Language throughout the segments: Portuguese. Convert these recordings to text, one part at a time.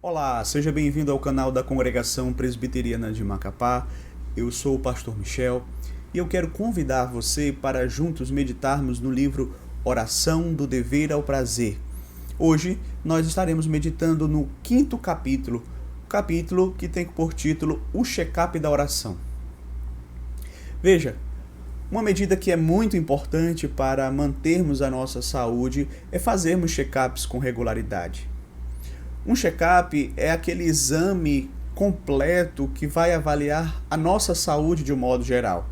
Olá, seja bem-vindo ao canal da Congregação Presbiteriana de Macapá. Eu sou o pastor Michel e eu quero convidar você para juntos meditarmos no livro Oração do Dever ao Prazer. Hoje nós estaremos meditando no 5º capítulo, o capítulo que tem por título O Check-up da Oração. Veja, uma medida que é muito importante para mantermos a nossa saúde é fazermos check-ups com regularidade. Um check-up é aquele exame completo que vai avaliar a nossa saúde de um modo geral.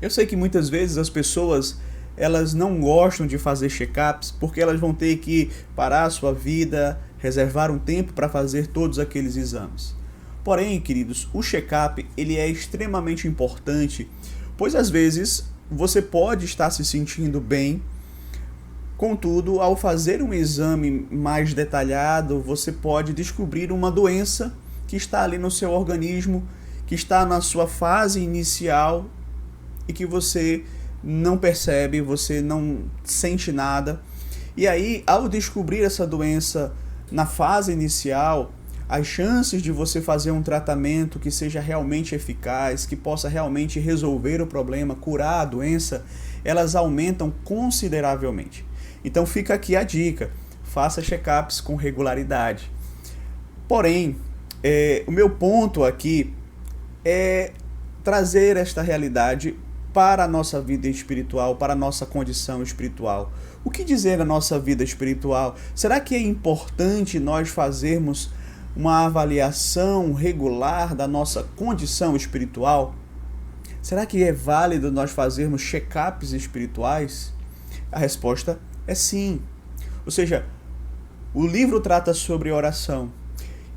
Eu sei que muitas vezes as pessoas elas não gostam de fazer check-ups porque elas vão ter que parar a sua vida, reservar um tempo para fazer todos aqueles exames. Porém, queridos, o check-up ele é extremamente importante, pois às vezes você pode estar se sentindo bem. Contudo, ao fazer um exame mais detalhado, você pode descobrir uma doença que está ali no seu organismo, que está na sua fase inicial e que você não percebe, você não sente nada. E aí, ao descobrir essa doença na fase inicial, as chances de você fazer um tratamento que seja realmente eficaz, que possa realmente resolver o problema, curar a doença, elas aumentam consideravelmente. Então fica aqui a dica, faça check-ups com regularidade. Porém, o meu ponto aqui é trazer esta realidade para a nossa vida espiritual, para a nossa condição espiritual. O que dizer da nossa vida espiritual? Será que é importante nós fazermos uma avaliação regular da nossa condição espiritual? Será que é válido nós fazermos check-ups espirituais? A resposta é sim. Ou seja, o livro trata sobre oração.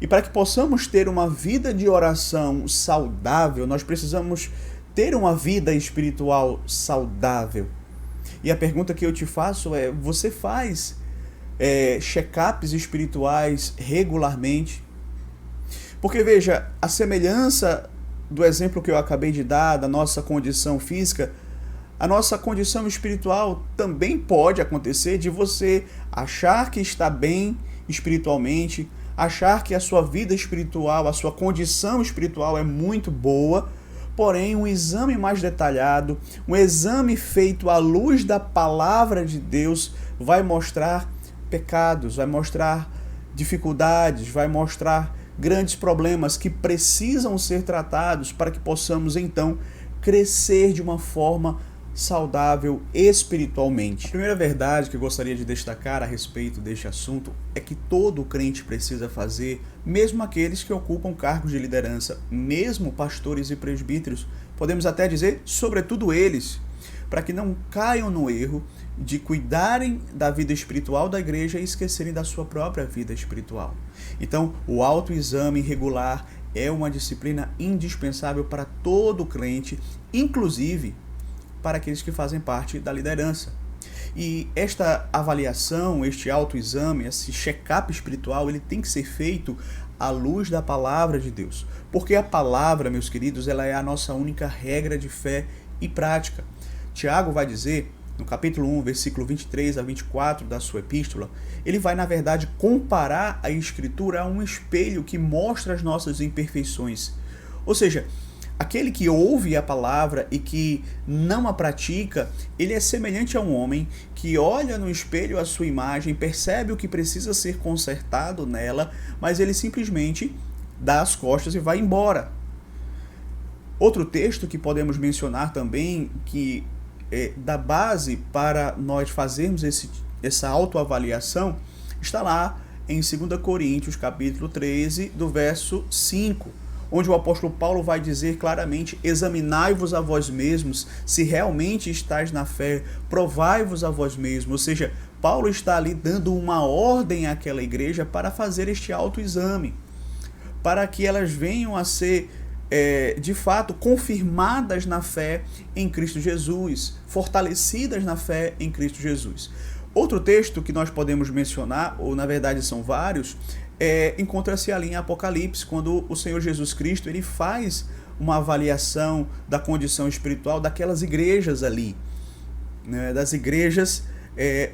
E para que possamos ter uma vida de oração saudável, nós precisamos ter uma vida espiritual saudável. E a pergunta que eu te faço é: você faz check-ups espirituais regularmente? Porque veja, a semelhança do exemplo que eu acabei de dar, da nossa condição física, a nossa condição espiritual também pode acontecer de você achar que está bem espiritualmente, achar que a sua vida espiritual, a sua condição espiritual é muito boa, porém um exame mais detalhado, um exame feito à luz da palavra de Deus vai mostrar pecados, vai mostrar dificuldades, vai mostrar grandes problemas que precisam ser tratados para que possamos então crescer de uma forma saudável espiritualmente. A primeira verdade que eu gostaria de destacar a respeito deste assunto é que todo crente precisa fazer, mesmo aqueles que ocupam cargos de liderança, mesmo pastores e presbíteros, podemos até dizer, sobretudo eles, para que não caiam no erro de cuidarem da vida espiritual da igreja e esquecerem da sua própria vida espiritual. Então, o autoexame regular é uma disciplina indispensável para todo crente, inclusive para aqueles que fazem parte da liderança. E esta avaliação, este autoexame, esse check-up espiritual, ele tem que ser feito à luz da palavra de Deus. Porque a palavra, meus queridos, ela é a nossa única regra de fé e prática. Tiago vai dizer, no capítulo 1, versículo 23 a 24 da sua epístola, ele vai, na verdade, comparar a Escritura a um espelho que mostra as nossas imperfeições. Ou seja, aquele que ouve a palavra e que não a pratica, ele é semelhante a um homem que olha no espelho a sua imagem, percebe o que precisa ser consertado nela, mas ele simplesmente dá as costas e vai embora. Outro texto que podemos mencionar também, que dá base para nós fazermos essa autoavaliação, está lá em 2 Coríntios, capítulo 13, do verso 5, onde o apóstolo Paulo vai dizer claramente: examinai-vos a vós mesmos, se realmente estáis na fé, provai-vos a vós mesmos. Ou seja, Paulo está ali dando uma ordem àquela igreja para fazer este autoexame, para que elas venham a ser, de fato, confirmadas na fé em Cristo Jesus, fortalecidas na fé em Cristo Jesus. Outro texto que nós podemos mencionar, ou na verdade são vários, encontra-se ali em Apocalipse, quando o Senhor Jesus Cristo ele faz uma avaliação da condição espiritual daquelas igrejas ali, né, das igrejas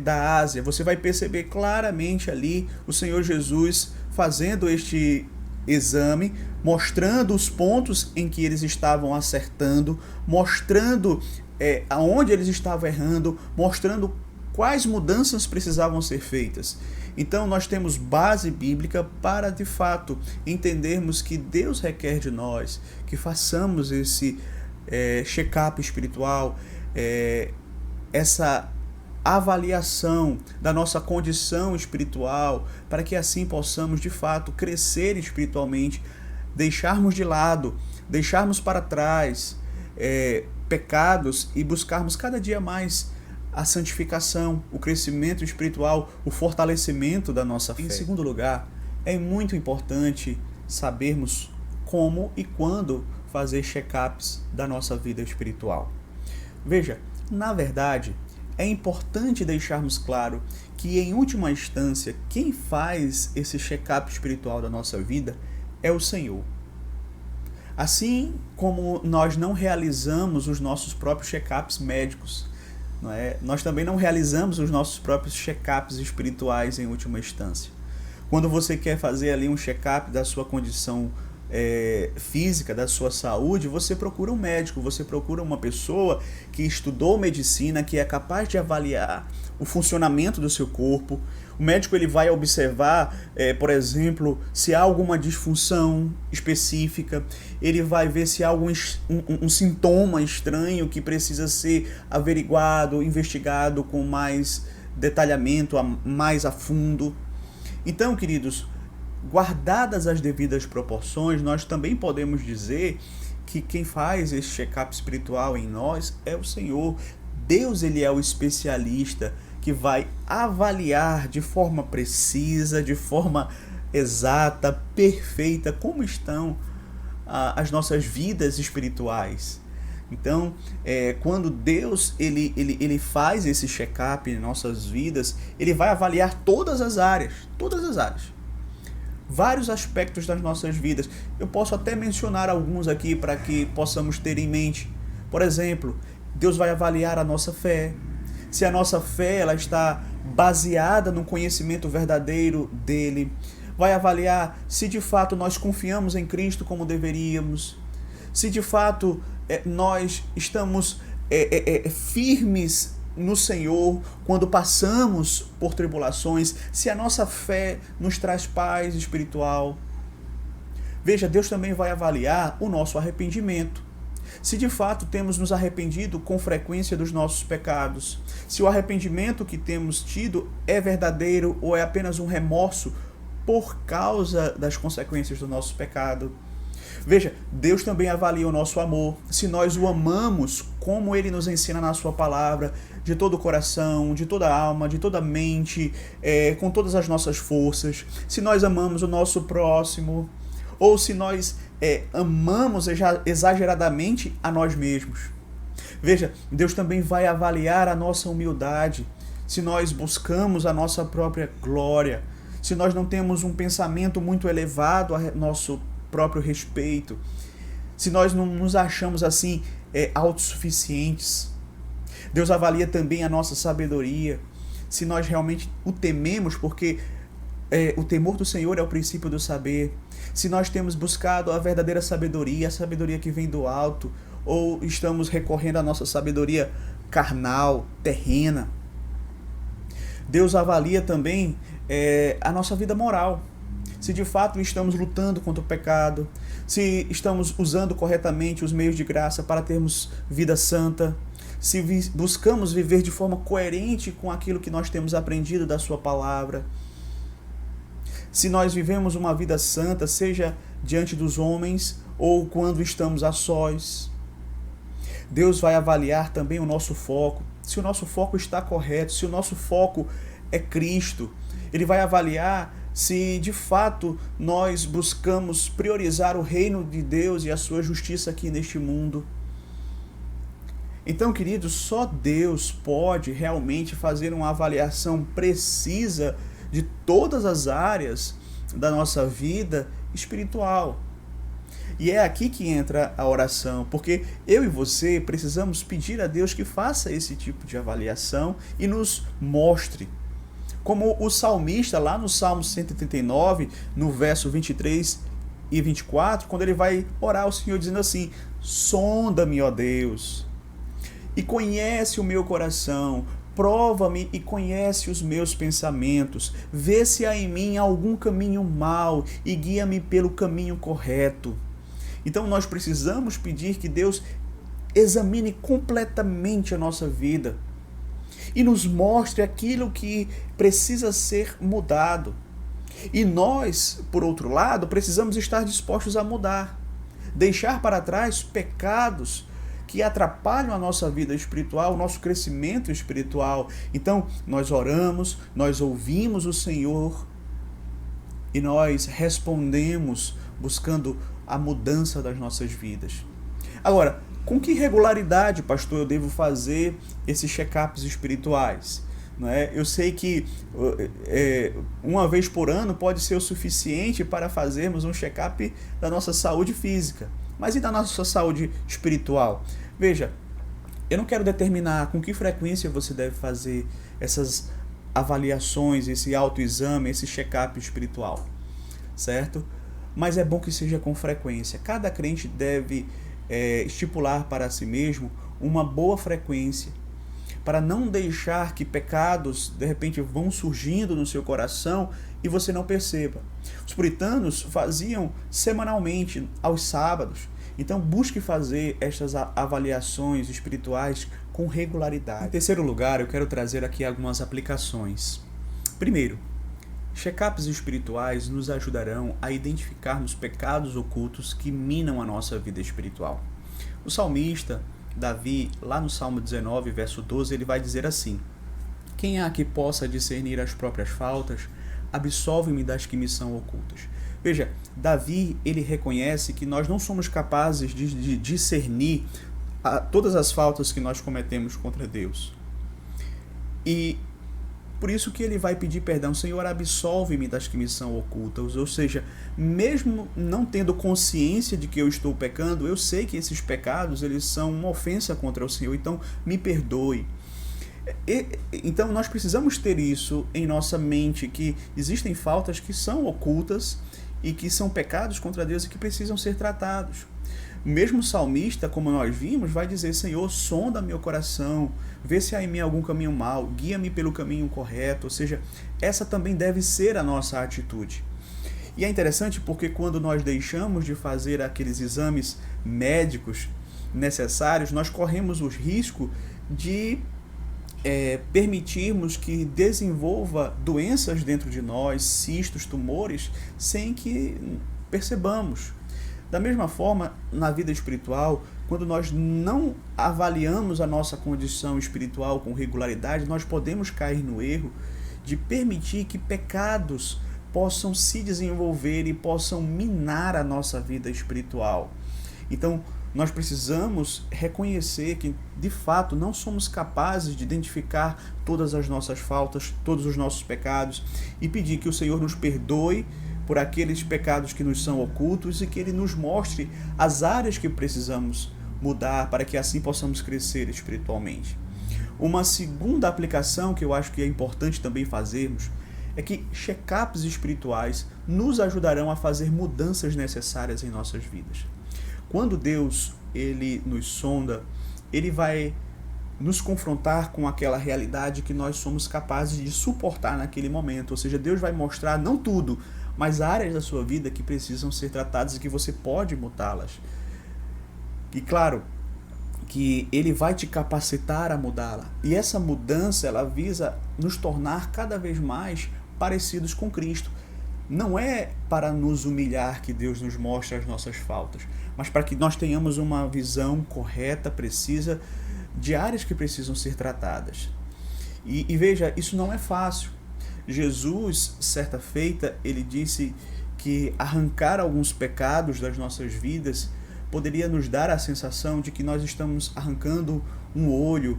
da Ásia. Você vai perceber claramente ali o Senhor Jesus fazendo este exame, mostrando os pontos em que eles estavam acertando, mostrando aonde eles estavam errando, mostrando quais mudanças precisavam ser feitas. Então nós temos base bíblica para, de fato, entendermos que Deus requer de nós que façamos esse check-up espiritual, essa avaliação da nossa condição espiritual, para que assim possamos, de fato, crescer espiritualmente, deixarmos de lado, deixarmos para trás pecados e buscarmos cada dia mais a santificação, o crescimento espiritual, o fortalecimento da nossa fé. Em segundo lugar, é muito importante sabermos como e quando fazer check-ups da nossa vida espiritual. Veja, na verdade, é importante deixarmos claro que, em última instância, quem faz esse check-up espiritual da nossa vida é o Senhor. Assim como nós não realizamos os nossos próprios check-ups médicos, não é? Nós também não realizamos os nossos próprios check-ups espirituais em última instância. Quando você quer fazer ali um check-up da sua condição física, da sua saúde, você procura um médico, você procura uma pessoa que estudou medicina, que é capaz de avaliar o funcionamento do seu corpo. O médico ele vai observar, por exemplo, se há alguma disfunção específica, ele vai ver se há algum um sintoma estranho que precisa ser averiguado, investigado com mais detalhamento, mais a fundo. Então, queridos, guardadas as devidas proporções, nós também podemos dizer que quem faz esse check-up espiritual em nós é o Senhor. Deus ele é o especialista que vai avaliar de forma precisa, de forma exata, perfeita, como estão as nossas vidas espirituais. Então, quando Deus ele faz esse check-up em nossas vidas, ele vai avaliar todas as áreas, vários aspectos das nossas vidas. Eu posso até mencionar alguns aqui para que possamos ter em mente. Por exemplo, Deus vai avaliar a nossa fé. Se a nossa fé ela está baseada no conhecimento verdadeiro dele. Vai avaliar se de fato nós confiamos em Cristo como deveríamos. Se de fato nós estamos firmes no Senhor quando passamos por tribulações, se a nossa fé nos traz paz espiritual. Veja, Deus também vai avaliar o nosso arrependimento. Se de fato temos nos arrependido com frequência dos nossos pecados, se o arrependimento que temos tido é verdadeiro ou é apenas um remorso por causa das consequências do nosso pecado. Veja, Deus também avalia o nosso amor, se nós o amamos como Ele nos ensina na sua palavra, de todo o coração, de toda a alma, de toda a mente, com todas as nossas forças, se nós amamos o nosso próximo, ou se nós amamos exageradamente a nós mesmos. Veja, Deus também vai avaliar a nossa humildade, se nós buscamos a nossa própria glória, se nós não temos um pensamento muito elevado a nosso próprio respeito, se nós não nos achamos assim autossuficientes. Deus avalia também a nossa sabedoria, se nós realmente o tememos, porque o temor do Senhor é o princípio do saber. Se nós temos buscado a verdadeira sabedoria, a sabedoria que vem do alto, ou estamos recorrendo à nossa sabedoria carnal, terrena. Deus avalia também a nossa vida moral. Se de fato estamos lutando contra o pecado, se estamos usando corretamente os meios de graça para termos vida santa, se buscamos viver de forma coerente com aquilo que nós temos aprendido da sua palavra, se nós vivemos uma vida santa, seja diante dos homens ou quando estamos a sós. Deus vai avaliar também o nosso foco, se o nosso foco está correto, se o nosso foco é Cristo. Ele vai avaliar se de fato nós buscamos priorizar o reino de Deus e a sua justiça aqui neste mundo. Então, queridos, só Deus pode realmente fazer uma avaliação precisa de todas as áreas da nossa vida espiritual. E é aqui que entra a oração, porque eu e você precisamos pedir a Deus que faça esse tipo de avaliação e nos mostre. Como o salmista, lá no Salmo 139, no verso 23 e 24, quando ele vai orar ao Senhor dizendo assim: sonda-me, ó Deus, e conhece o meu coração, prova-me e conhece os meus pensamentos, vê se há em mim algum caminho mau e guia-me pelo caminho correto. Então nós precisamos pedir que Deus examine completamente a nossa vida e nos mostre aquilo que precisa ser mudado. E nós, por outro lado, precisamos estar dispostos a mudar, deixar para trás pecados que atrapalham a nossa vida espiritual, o nosso crescimento espiritual. Então, nós oramos, nós ouvimos o Senhor e nós respondemos buscando a mudança das nossas vidas. Agora, com que regularidade, pastor, eu devo fazer esses check-ups espirituais? Não é? Eu sei que uma vez por ano pode ser o suficiente para fazermos um check-up da nossa saúde física. Mas e da nossa saúde espiritual? Veja, eu não quero determinar com que frequência você deve fazer essas avaliações, esse autoexame, esse check-up espiritual, certo? Mas é bom que seja com frequência. Cada crente deve estipular para si mesmo uma boa frequência, para não deixar que pecados, de repente, vão surgindo no seu coração e você não perceba. Os puritanos faziam semanalmente, aos sábados. Então, busque fazer estas avaliações espirituais com regularidade. Em terceiro lugar, eu quero trazer aqui algumas aplicações. Primeiro, check-ups espirituais nos ajudarão a identificarmos pecados ocultos que minam a nossa vida espiritual. O salmista Davi, lá no Salmo 19, verso 12, ele vai dizer assim: quem há que possa discernir as próprias faltas? Absolve-me das que me são ocultas. Veja, Davi, ele reconhece que nós não somos capazes de discernir todas as faltas que nós cometemos contra Deus. E por isso que ele vai pedir perdão: Senhor, absolve-me das que me são ocultas. Ou seja, mesmo não tendo consciência de que eu estou pecando, eu sei que esses pecados eles são uma ofensa contra o Senhor, então me perdoe. Então nós precisamos ter isso em nossa mente, que existem faltas que são ocultas e que são pecados contra Deus e que precisam ser tratados. O mesmo salmista, como nós vimos, vai dizer: Senhor, sonda meu coração, vê se há em mim algum caminho mau, guia-me pelo caminho correto. Ou seja, essa também deve ser a nossa atitude. E é interessante porque quando nós deixamos de fazer aqueles exames médicos necessários, nós corremos o risco de permitirmos que desenvolva doenças dentro de nós, cistos, tumores, sem que percebamos. Da mesma forma, na vida espiritual, quando nós não avaliamos a nossa condição espiritual com regularidade, nós podemos cair no erro de permitir que pecados possam se desenvolver e possam minar a nossa vida espiritual. Então, nós precisamos reconhecer que, de fato, não somos capazes de identificar todas as nossas faltas, todos os nossos pecados, e pedir que o Senhor nos perdoe por aqueles pecados que nos são ocultos e que Ele nos mostre as áreas que precisamos mudar para que assim possamos crescer espiritualmente. Uma segunda aplicação que eu acho que é importante também fazermos é que check-ups espirituais nos ajudarão a fazer mudanças necessárias em nossas vidas. Quando Deus ele nos sonda, Ele vai nos confrontar com aquela realidade que nós somos capazes de suportar naquele momento. Ou seja, Deus vai mostrar não tudo, mas áreas da sua vida que precisam ser tratadas e que você pode mudá-las. E claro, que Ele vai te capacitar a mudá-la. E essa mudança, ela visa nos tornar cada vez mais parecidos com Cristo. Não é para nos humilhar que Deus nos mostra as nossas faltas, mas para que nós tenhamos uma visão correta, precisa, de áreas que precisam ser tratadas. E veja, isso não é fácil. Jesus, certa feita, ele disse que arrancar alguns pecados das nossas vidas poderia nos dar a sensação de que nós estamos arrancando um olho,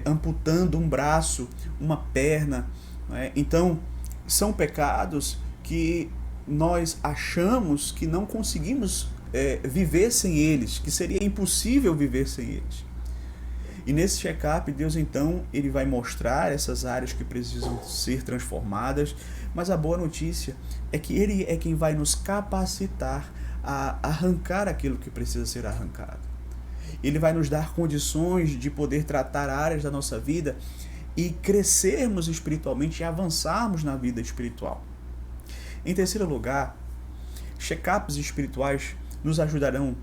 amputando um braço, uma perna. Então, são pecados que nós achamos que não conseguimos viver sem eles, que seria impossível viver sem eles. E nesse check-up, Deus então ele vai mostrar essas áreas que precisam ser transformadas, mas a boa notícia é que Ele é quem vai nos capacitar a arrancar aquilo que precisa ser arrancado. Ele vai nos dar condições de poder tratar áreas da nossa vida e crescermos espiritualmente e avançarmos na vida espiritual. Em terceiro lugar, check-ups espirituais nos ajudarão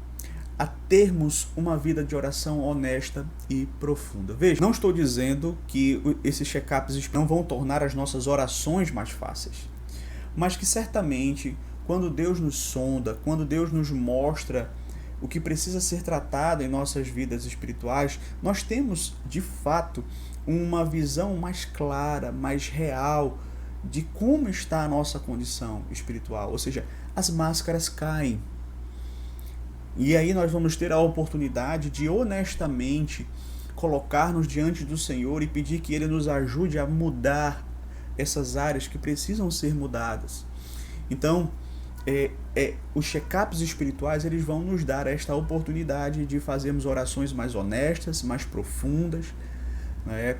a termos uma vida de oração honesta e profunda. Veja, não estou dizendo que esses check-ups não vão tornar as nossas orações mais fáceis, mas que certamente, quando Deus nos sonda, quando Deus nos mostra o que precisa ser tratado em nossas vidas espirituais, nós temos, de fato, uma visão mais clara, mais real de como está a nossa condição espiritual. Ou seja, as máscaras caem. E aí nós vamos ter a oportunidade de honestamente colocar-nos diante do Senhor e pedir que Ele nos ajude a mudar essas áreas que precisam ser mudadas. Então, os check-ups espirituais eles vão nos dar esta oportunidade de fazermos orações mais honestas, mais profundas, né,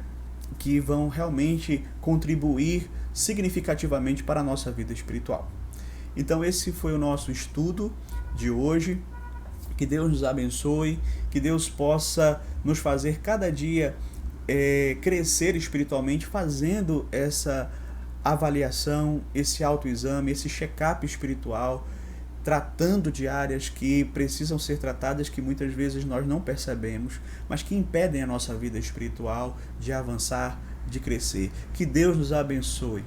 que vão realmente contribuir significativamente para a nossa vida espiritual. Então esse foi o nosso estudo de hoje. Que Deus nos abençoe, que Deus possa nos fazer cada dia crescer espiritualmente, fazendo essa avaliação, esse autoexame, esse check-up espiritual, tratando de áreas que precisam ser tratadas, que muitas vezes nós não percebemos, mas que impedem a nossa vida espiritual de avançar, de crescer. Que Deus nos abençoe.